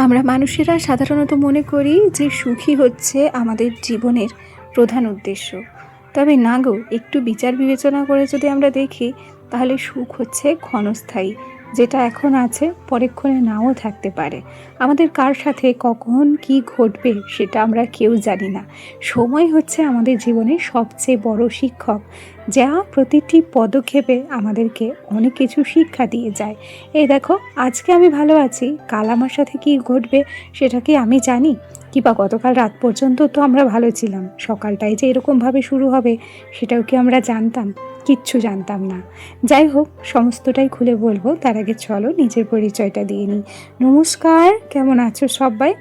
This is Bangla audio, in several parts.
আমরা মানুষেরা সাধারণত মনে করি যে সুখী হচ্ছে আমাদের জীবনের প্রধান উদ্দেশ্য। তবে না গো, একটু বিচার বিবেচনা করে যদি আমরা দেখি, তাহলে সুখ হচ্ছে ক্ষণস্থায়ী। যেটা এখন আছে পরেক্ষণে নাও থাকতে পারে। আমাদের কার সাথে কখন কি ঘটবে সেটা আমরা কেউ জানি না। সময় হচ্ছে আমাদের জীবনের সবচেয়ে বড় শিক্ষক, যা প্রতিটি পদক্ষেপে আমাদেরকে অনেক কিছু শিক্ষা দিয়ে যায়। এই দেখো, আজকে আমি ভালো আছি, কাল আমার সাথে কি ঘটবে সেটা কি আমি জানি? কিংবা গতকাল রাত পর্যন্ত তো আমরা ভালো ছিলাম, সকালটাই যে এরকমভাবে শুরু হবে সেটাও কি আমরা জানতাম? কিচ্ছু জানতাম না। যাই হোক, সমস্তটাই খুলে বলবো, তার আগে চলো নিজের পরিচয়টা দিয়ে নিই। নমস্কার, কেমন আছো সবাই?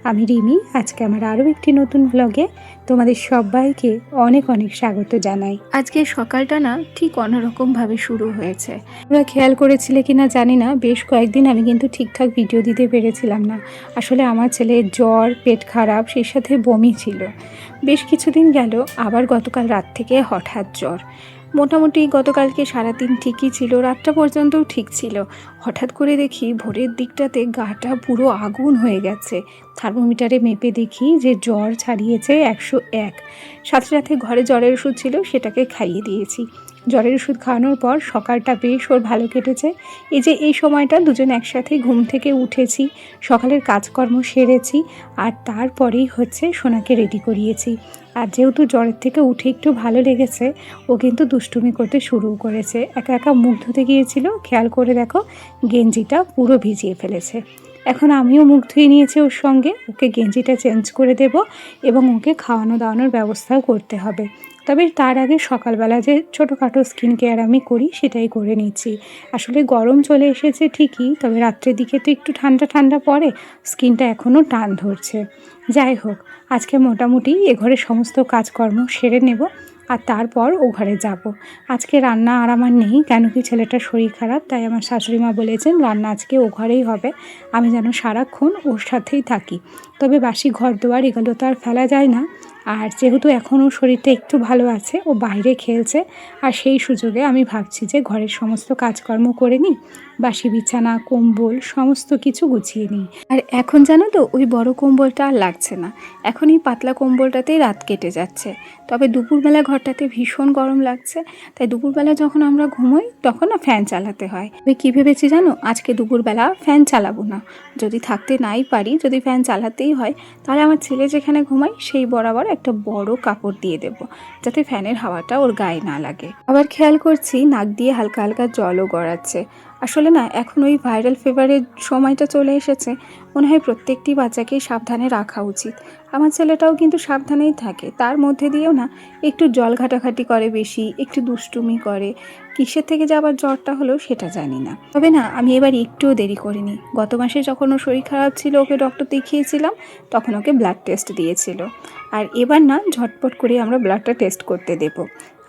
আমি রিমি। আজকে আমার আরও একটি নতুন ব্লগে তোমাদের সবাইকে অনেক অনেক স্বাগত জানাই। আজকে সকালটা না ঠিক অন্যরকমভাবে শুরু হয়েছে। তোমরা খেয়াল করেছিলে কিনা জানি না, বেশ কয়েকদিন আমি কিন্তু ঠিকঠাক ভিডিও দিতে পেরেছিলাম না। আসলে আমার ছেলের জ্বর, পেট খারাপ, সেই সাথে বমি ছিল। বেশ কিছুদিন গেল, আবার গতকাল রাত থেকে হঠাৎ জ্বর। মোটামুটি গতকালকে সারাদিন ঠিকই ছিল, রাতটা পর্যন্তও ঠিক ছিল। হঠাৎ করে দেখি ভোরের দিকটাতে গাটা পুরো আগুন হয়ে গেছে। থার্মোমিটারে মেপে দেখি যে জ্বর ছাড়িয়েছে 101। সাথে সাথে ঘরে জ্বরের ওষুধ ছিল, সেটাকে খাইয়ে দিয়েছি। জ্বরের ওষুধ খাওয়ানোর পর সকালটা বেশ ওর ভালো কেটেছে। এই সময়টা দুজন একসাথে ঘুম থেকে উঠেছি, সকালের কাজকর্ম সেরেছি, আর তারপরেই হচ্ছে সোনাকে রেডি করিয়েছি। আর যেহেতু জ্বরের থেকে উঠে একটু ভালো লেগেছে, ও কিন্তু দুষ্টুমি করতে শুরু করেছে। একা একা মুখ ধুতে গিয়েছিল, খেয়াল করে দেখো গেঞ্জিটা পুরো ভিজিয়ে ফেলেছে। এখন আমিও মুখ ধুয়ে নিয়েছি ওর সঙ্গে, ওকে গেঞ্জিটা চেঞ্জ করে দেব এবং ওকে খাওয়ানো দাওয়ানোর ব্যবস্থাও করতে হবে। তবে তার আগে সকালবেলা যে ছোটোখাটো স্কিন কেয়ার আমি করি সেটাই করে নিচ্ছি। আসলে গরম চলে এসেছে ঠিকই, তবে রাত্রের দিকে তো একটু ঠান্ডা ঠান্ডা পড়ে, স্কিনটা এখনও টান ধরছে। যাই হোক, আজকে মোটামুটি এ ঘরে সমস্ত কাজকর্ম সেরে নেব, আর তারপর ও ঘরে যাব। আজকে রান্না আর আমার নেই, কেন কি ছেলেটার শরীর খারাপ, তাই আমার শাশুড়ি মা বলেছেন রান্না আজকে ও ঘরেই হবে। আমি যেন সারাক্ষণ ওর সাথেই থাকি। তবে বাসি ঘর দুয়ার এগুলো তো আর ফেলা যায় না। আর যেহেতু এখনও শরীরটা একটু ভালো আছে, ও বাইরে খেলছে, আর সেই সুযোগে আমি ভাবছি যে ঘরের সমস্ত কাজকর্ম করে নিই, বাসি বিছানা, কম্বল সমস্ত কিছু গুছিয়ে নিই। আর এখন জানো তো, ওই বড় কম্বলটা আর লাগছে না, এখন এই পাতলা কম্বলটাতেই রাত কেটে যাচ্ছে। তবে দুপুরবেলা ঘরটাতে ভীষণ গরম লাগছে, তাই দুপুরবেলা যখন আমরা ঘুমোই তখন না ফ্যান চালাতে হয়। আমি কী ভেবেছি জানো, আজকে দুপুরবেলা ফ্যান চালাবো না। যদি থাকতে নাই পারি, যদি ফ্যান চালাতেই হয়, তাহলে আমার ছেলে যেখানে ঘুমায় সেই বরাবর একটা বড় কাপড় দিয়ে দেব, যাতে ফ্যানের হাওয়াটা ওর গায়ে না লাগে। আবার খেয়াল করছি নাক দিয়ে হালকা হালকা জলও গড়াচ্ছে। আসলে না, এখন ওই ভাইরাল ফিভারের সময়টা চলে এসেছে, মনে হয় প্রত্যেকটি বাচ্চাকেই সাবধানে রাখা উচিত। আমার ছেলেটাও কিন্তু সাবধানেই থাকে, তার মধ্যে দিয়েও না একটু জল ঘাটাঘাটি করে বেশি, একটু দুষ্টুমি করে। কিসের থেকে যে আবার জ্বরটা হলো সেটা জানি না। তবে না, আমি এবার একটুও দেরি করিনি। গত মাসে যখন ওর শরীর খারাপ ছিল, ওকে ডক্টর দেখিয়েছিলাম, তখন ওকে ব্লাড টেস্ট দিয়েছিল। আর এবার না ঝটপট করে আমরা ব্লাডটা টেস্ট করতে দেব।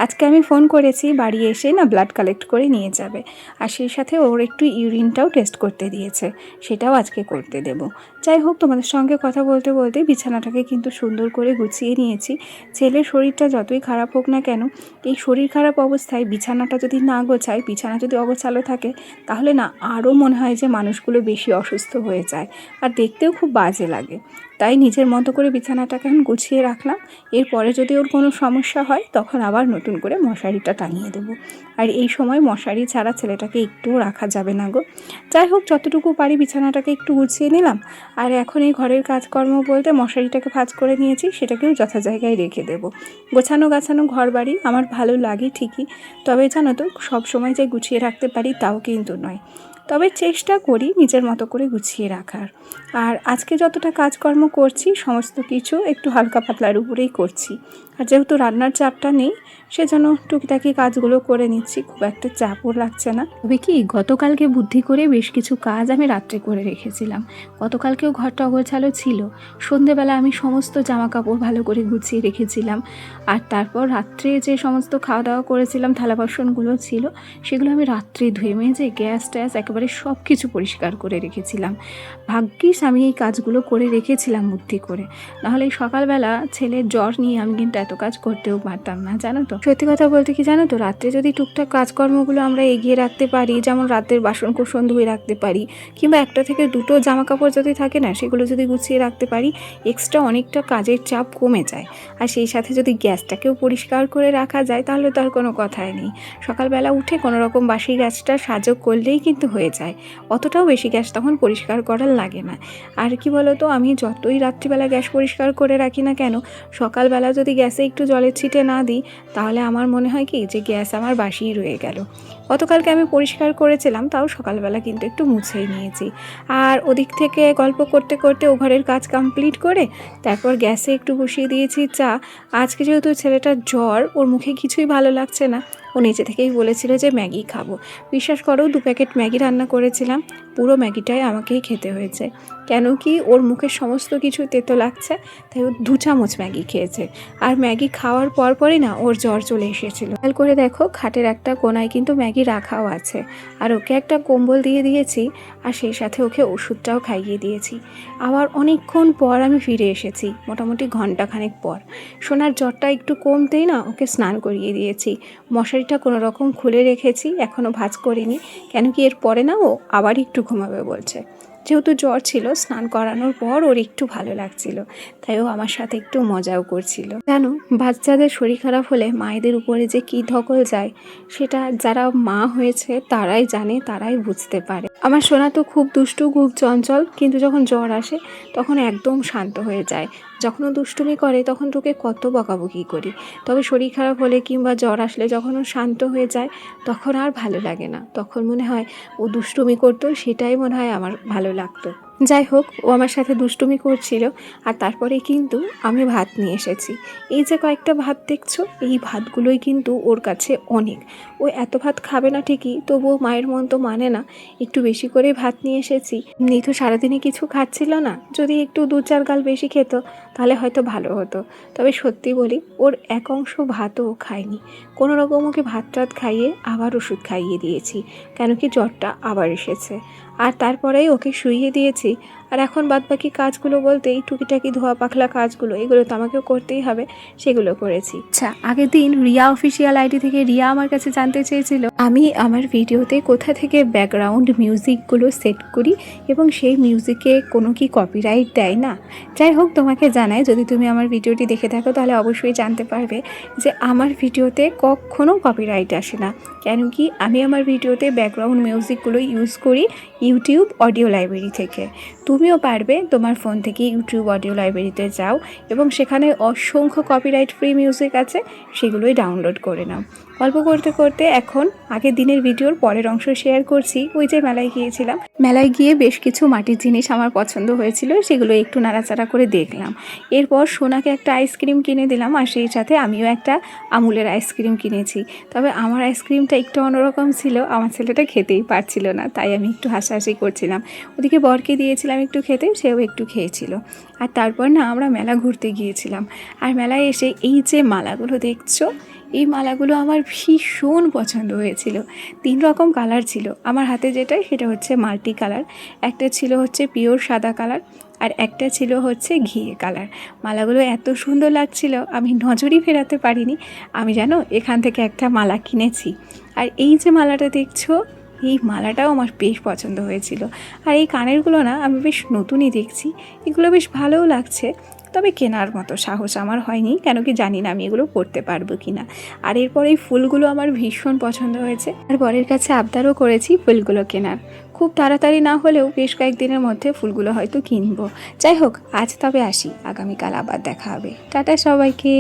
আজকে আমি ফোন করেছি, বাড়ি এসে না ব্লাড কালেক্ট করে নিয়ে যাবে। আর সেই সাথে ওর একটু ইউরিনটাও টেস্ট করতে দিয়েছে, সেটাও আজকে করতে দেব। যাই হোক, তোমাদের সঙ্গে কথা বলতে বলতে বিছানাটাকে কিন্তু সুন্দর করে গুছিয়ে নিয়েছি। ছেলের শরীরটা যতই খারাপ হোক না কেন, এই শরীর খারাপ অবস্থায় বিছানাটা যদি না গোছায়, বিছানা যদি অগোছালো থাকে, তাহলে না আরও মনে হয় যে মানুষগুলো বেশি অসুস্থ হয়ে যায়, আর দেখতেও খুব বাজে লাগে। তাই নিজের মতো করে বিছানাটাকে এখন গুছিয়ে রাখলাম। এরপরে যদি ওর কোনো সমস্যা হয়, তখন আবার নতুন করে মশারিটা টাঙিয়ে দেবো। আর এই সময় মশারি ছাড়া ছেলেটাকে একটুও রাখা যাবে না গো। যাই হোক, যতটুকু পারি বিছানাটাকে একটু গুছিয়ে নিলাম। আর এখন এই ঘরের কাজকর্ম বলতে মশারিটাকে ভাঁজ করে নিয়েছি, সেটাকেও যথা জায়গায় রেখে দেবো। গোছানো গাছানো ঘর বাড়ি আমার ভালো লাগে ঠিকই, তবে জানো তো, সব সময় যে গুছিয়ে রাখতে পারি তাও কিন্তু নয়। তবে চেষ্টা করি নিজের মতো করে গুছিয়ে রাখার। আর আজকে যতটা কাজকর্ম করছি, সমস্ত কিছু একটু হালকা পাতলার উপরেই করছি। আর যেহেতু রান্নার চাপটা নেই, সেজন্য টুকিটাকি কাজগুলো করে নিচ্ছি, খুব একটা চাপও লাগছে না। তবে কি, গতকালকে বুদ্ধি করে বেশ কিছু কাজ আমি রাত্রে করে রেখেছিলাম। গতকালকেও ঘরটা অগোছালো ছিল, সন্ধেবেলা আমি সমস্ত জামা কাপড় ভালো করে গুছিয়ে রেখেছিলাম। আর তারপর রাত্রে যে সমস্ত খাওয়া দাওয়া করেছিলাম, থালা বাসনগুলো ছিল, সেগুলো আমি রাত্রে ধুয়ে মেজে গ্যাস ট্যাস একেবারে সব কিছু পরিষ্কার করে রেখেছিলাম। ভাগ্যিস আমি এই কাজগুলো করে রেখেছিলাম বুদ্ধি করে, নাহলে এই সকালবেলা ছেলের জ্বর নিয়ে আমি কিন্তু এত কাজ করতেও পারতাম না, জানো তো। সত্যি কথা বলতে কি জানো তো, রাত্রে যদি টুকটাক কাজকর্মগুলো আমরা এগিয়ে রাখতে পারি, যেমন রাতের বাসনকোসন ধুয়ে রাখতে পারি, কিংবা 1টা থেকে 2টো জামা কাপড় যদি থাকে না, সেগুলো যদি গুছিয়ে রাখতে পারি, এক্সট্রা অনেকটা কাজের চাপ কমে যায়। আর সেই সাথে যদি গ্যাসটাকেও পরিষ্কার করে রাখা যায়, তাহলে তো আর কোনো কথাই নেই। সকালবেলা উঠে কোনো রকম বাসি গ্যাসটা সাজো করলেই কিন্তু হয়ে যায়, অতটাও বেশি গ্যাস তখন পরিষ্কার করার লাগে না। আর কি বলো তো, আমি যতই রাত্রিবেলা গ্যাস পরিষ্কার করে রাখি না কেন, সকালবেলা যদি গ্যাসে একটু জলের ছিটে না দিই, তাহলে আমার মনে হয় কি যে গ্যাস আমার বাসিই রয়ে গেল। গতকালকে আমি পরিষ্কার করেছিলাম, তাও সকালবেলা কিন্তু একটু মুছেই নিয়েছি। আর ওদিক থেকে গল্প করতে করতে ও ঘরের কাজ কমপ্লিট করে তারপর গ্যাসে একটু বসিয়ে দিয়েছি চা। আজকে যেহেতু ছেলেটার জ্বর, ওর মুখে কিছুই ভালো লাগছে না, ও নিজে থেকেই বলেছিল যে ম্যাগি খাবো। বিশ্বাস করো, 2 প্যাকেট ম্যাগি রান্না করেছিলাম, পুরো ম্যাগিটাই আমাকেই খেতে হয়েছে। কেন কি, ওর মুখের সমস্ত কিছু তেতো লাগছে, তাই ও 2 চামচ ম্যাগি খেয়েছে। আর ম্যাগি খাওয়ার পরই না ওর জ্বর চলে এসেছিল। খেয়াল করে দেখো, খাটের একটা কোনায় কিন্তু ম্যাগি রাখাও আছে। আর ওকে একটা কম্বল দিয়ে দিয়েছি, আর সেই সাথে ওকে ওষুধটাও খাইয়ে দিয়েছি। আবার অনেকক্ষণ পর আমি ফিরে এসেছি, মোটামুটি ঘন্টাখানেক পর। সোনার জ্বরটা একটু কমতেই না ওকে স্নান করিয়ে দিয়েছি। মশারিটা কোনো রকম খুলে রেখেছি, এখনও ভাঁজ করিনি, কেন কি এর পরে না ও আবার একটু ঘুমাবে বলছে। যেহেতু জ্বর ছিল, স্নান করানোর পর ওর একটু ভালো লাগছিল, তাই ও আমার সাথে একটু মজাও করছিল। জানো, বাচ্চাদের শরীর খারাপ হলে মায়েদের উপরে যে কী ধকল যায়, সেটা যারা মা হয়েছে তারাই জানে, তারাই বুঝতে পারে। আমার সোনা তো খুব দুষ্টু, খুব চঞ্চল, কিন্তু যখন জ্বর আসে তখন একদম শান্ত হয়ে যায়। যখনও দুষ্টুমি করে তখন তোকে কত বকাবকি করি, তবে শরীর খারাপ হলে কিংবা জ্বর আসলে যখন ও শান্ত হয়ে যায়, তখন আর ভালো লাগে না। তখন মনে হয় ও দুষ্টুমি করতো, সেটাই মনে হয় আমার ভালো লাগতো। যাই হোক, ও আমার সাথে দুষ্টুমি করছিল। আর তারপরে কিন্তু আমি ভাত নিয়ে এসেছি। এই যে কয়েকটা ভাত দেখছো, এই ভাতগুলোই কিন্তু ওর কাছে অনেক। ও এত ভাত খাবে না ঠিকই, তবুও মায়ের মন তো মানে না, একটু বেশি করে ভাত নিয়ে এসেছি। এমনি তো সারাদিনে কিছু খাচ্ছিল না, যদি একটু 2-4 গাল বেশি খেত তাহলে হয়তো ভালো হতো। তবে সত্যি বলি, ওর এক অংশ ভাতও খায়নি। কোনো রকম ওকে ভাত টাত খাইয়ে আবার ওষুধ খাইয়ে দিয়েছি, কেন কি জ্বরটা আবার এসেছে। আর তারপরেই ওকে শুইয়ে দিয়েছি। আর এখন বাদবাকি কাজগুলো বলতে এই টুকিটাকি ধোয়া পাখলা কাজগুলো, এগুলো তো আমাকেও করতেই হবে, সেগুলো করেছি। আচ্ছা, আগের দিন রিয়া অফিসিয়াল আইডি থেকে রিয়া আমার কাছে জানতে চেয়েছিল আমি আমার ভিডিওতে কোথা থেকে ব্যাকগ্রাউন্ড মিউজিকগুলো সেট করি এবং সেই মিউজিকে কোনো কি কপিরাইট দেয় না। যাই হোক, তোমাকে জানাই, যদি তুমি আমার ভিডিওটি দেখে থাকো তাহলে অবশ্যই জানতে পারবে যে আমার ভিডিওতে কখনো কপিরাইট আসে না। কেন কি, আমি আমার ভিডিওতে ব্যাকগ্রাউন্ড মিউজিকগুলো ইউজ করি ইউটিউব অডিও লাইব্রেরি থেকে। তুমিও পারবে তোমার ফোন থেকে ইউটিউব অডিও লাইব্রেরিতে যাও এবং সেখানে অসংখ্য কপিরাইট ফ্রি মিউজিক আছে, সেগুলোই ডাউনলোড করে নাও। গল্প করতে করতে এখন আগের দিনের ভিডিওর পরের অংশ শেয়ার করছি। ওই যে মেলায় গিয়েছিলাম, মেলায় গিয়ে বেশ কিছু মাটির জিনিস আমার পছন্দ হয়েছিল, সেগুলো একটু নাড়াচাড়া করে দেখলাম। এরপর সোনাকে একটা আইসক্রিম কিনে দিলাম, আর সেই সাথে আমিও একটা আমুলের আইসক্রিম কিনেছি। তবে আমার আইসক্রিমটা একটু অন্যরকম ছিল, আমার ছেলেটা খেতেই পারছিল না, তাই আমি একটু হাসাহাসি করছিলাম। ওদিকে বরকে দিয়েছিলাম একটু খেতে, সেও একটু খেয়েছিল। আর তারপর না আমরা মেলা ঘুরতে গিয়েছিলাম। আর মেলায় এসে এই যে মালাগুলো দেখছো, এই মালাগুলো আমার ভীষণ পছন্দ হয়েছিল। 3 রকম কালার ছিল আমার হাতে, যেটা সেটা হচ্ছে মাল্টি কালার, একটা ছিল হচ্ছে পিওর সাদা কালার, আর একটা ছিল হচ্ছে ঘিয়ে কালার। মালাগুলো এত সুন্দর লাগছিল, আমি নজরই ফেরাতে পারিনি। আমি জানো এখান থেকে একটা মালা কিনেছি। আর এই যে মালাটা দেখছো, এই মালাটাও আমার বেশ পছন্দ হয়েছিল। আর এই কানেরগুলো না আমি বেশ নতুনই দেখছি, এগুলো বেশ ভালোও লাগছে। তবে কেনার মতো সাহস আমার হয়নি, কেন কি জানি না আমি এগুলো পরতে পারবো কি না। আর এরপর এই ফুলগুলো আমার ভীষণ পছন্দ হয়েছে, আর বরের কাছে আবদারও করেছি ফুলগুলো কেনার। খুব তাড়াতাড়ি না হলেও বেশ কয়েকদিনের মধ্যে ফুলগুলো হয়তো কিনবো। যাই হোক, আজ তবে আসি, আগামীকাল আবার দেখা হবে। টাটা সবাইকে।